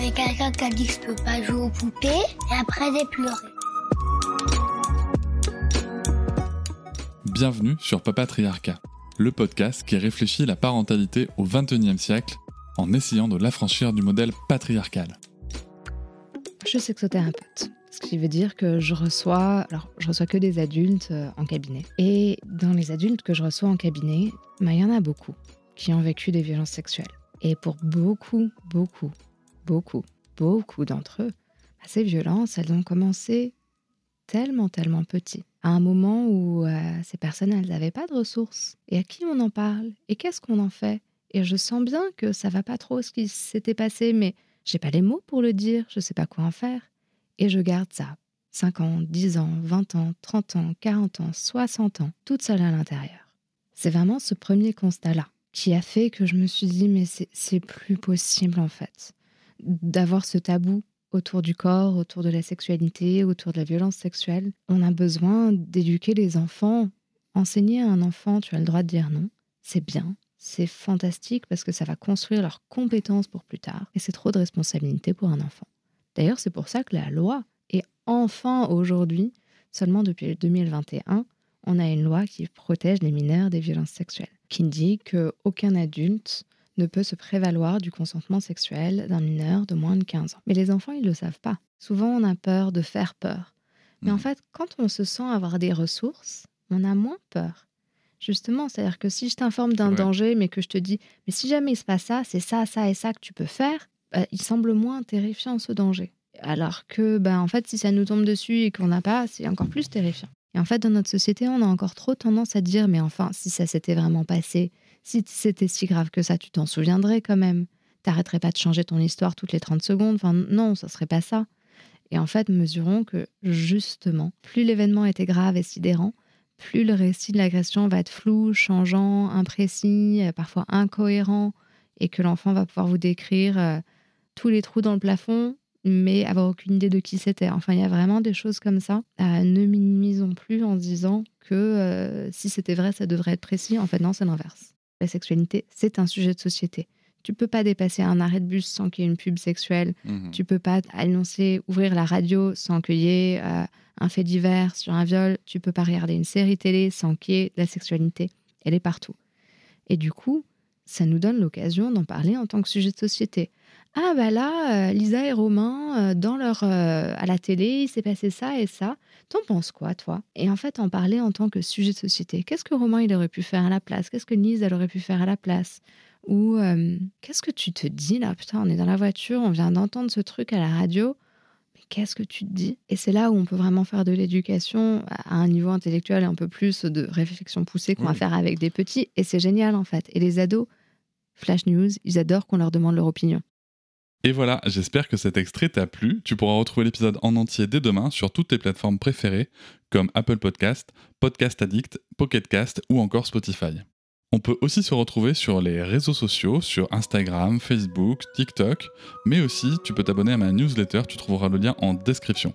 avait quelqu'un qui a dit que je peux pas jouer aux poupées, et après j'ai pleuré. Bienvenue sur Papatriarcat, le podcast qui réfléchit la parentalité au XXIe siècle en essayant de l'affranchir du modèle patriarcal. Je suis sexothérapeute, ce qui veut dire que je reçois que des adultes en cabinet. Et dans les adultes que je reçois en cabinet, il y en a beaucoup qui ont vécu des violences sexuelles. Et pour beaucoup d'entre eux, ces violences, elles ont commencé tellement petits. À un moment où ces personnes, elles n'avaient pas de ressources. Et à qui on en parle? Et qu'est-ce qu'on en fait? Et je sens bien que ça va pas trop ce qui s'était passé, mais j'ai pas les mots pour le dire, je sais pas quoi en faire. Et je garde ça. 5 ans, 10 ans, 20 ans, 30 ans, 40 ans, 60 ans, toute seule à l'intérieur. C'est vraiment ce premier constat-là qui a fait que je me suis dit, mais c'est plus possible en fait, d'avoir ce tabou autour du corps, autour de la sexualité, autour de la violence sexuelle. On a besoin d'éduquer les enfants. Enseigner à un enfant, tu as le droit de dire non, c'est bien, c'est fantastique parce que ça va construire leurs compétences pour plus tard. Et c'est trop de responsabilité pour un enfant. D'ailleurs, c'est pour ça que la loi est enfin aujourd'hui, seulement depuis 2021, on a une loi qui protège les mineurs des violences sexuelles, qui dit qu'aucun adulte ne peut se prévaloir du consentement sexuel d'un mineur de moins de 15 ans. Mais les enfants, ils ne le savent pas. Souvent, on a peur de faire peur. Mais en fait, quand on se sent avoir des ressources, on a moins peur. Justement, c'est-à-dire que si je t'informe d'un danger, mais que je te dis « mais si jamais il se passe ça, c'est ça, ça et ça que tu peux faire », il semble moins terrifiant ce danger. Alors que, en fait, si ça nous tombe dessus et qu'on n'a pas, c'est encore plus terrifiant. Et en fait, dans notre société, on a encore trop tendance à dire « mais enfin, si ça s'était vraiment passé, si c'était si grave que ça, tu t'en souviendrais quand même. T'arrêterais pas de changer ton histoire toutes les 30 secondes. Enfin, non, ça serait pas ça. » Et en fait, mesurons que, justement, plus l'événement était grave et sidérant, plus le récit de l'agression va être flou, changeant, imprécis, parfois incohérent, et que l'enfant va pouvoir vous décrire tous les trous dans le plafond, mais avoir aucune idée de qui c'était. Enfin, il y a vraiment des choses comme ça. Ne minimisons plus en se disant que si c'était vrai, ça devrait être précis. En fait, non, c'est l'inverse. La sexualité, c'est un sujet de société. Tu peux pas dépasser un arrêt de bus sans qu'il y ait une pub sexuelle. Tu peux pas ouvrir la radio sans qu'il y ait un fait divers sur un viol. Tu peux pas regarder une série télé sans qu'il y ait de la sexualité. Elle est partout. Et du coup, ça nous donne l'occasion d'en parler en tant que sujet de société. Ah là, Lisa et Romain, à la télé, il s'est passé ça et ça. T'en penses quoi, toi? Et en fait, en parler en tant que sujet de société. Qu'est-ce que Romain, il aurait pu faire à la place? Qu'est-ce que Lise, elle aurait pu faire à la place? Ou qu'est-ce que tu te dis là? Putain, on est dans la voiture, on vient d'entendre ce truc à la radio. Mais qu'est-ce que tu te dis? Et c'est là où on peut vraiment faire de l'éducation à un niveau intellectuel et un peu plus de réflexion poussée qu'on va faire avec des petits. Et c'est génial, en fait. Et les ados, Flash News, ils adorent qu'on leur demande leur opinion. Et voilà, j'espère que cet extrait t'a plu. Tu pourras retrouver l'épisode en entier dès demain sur toutes tes plateformes préférées, comme Apple Podcast, Podcast Addict, Pocket Cast ou encore Spotify. On peut aussi se retrouver sur les réseaux sociaux, sur Instagram, Facebook, TikTok, mais aussi tu peux t'abonner à ma newsletter, tu trouveras le lien en description.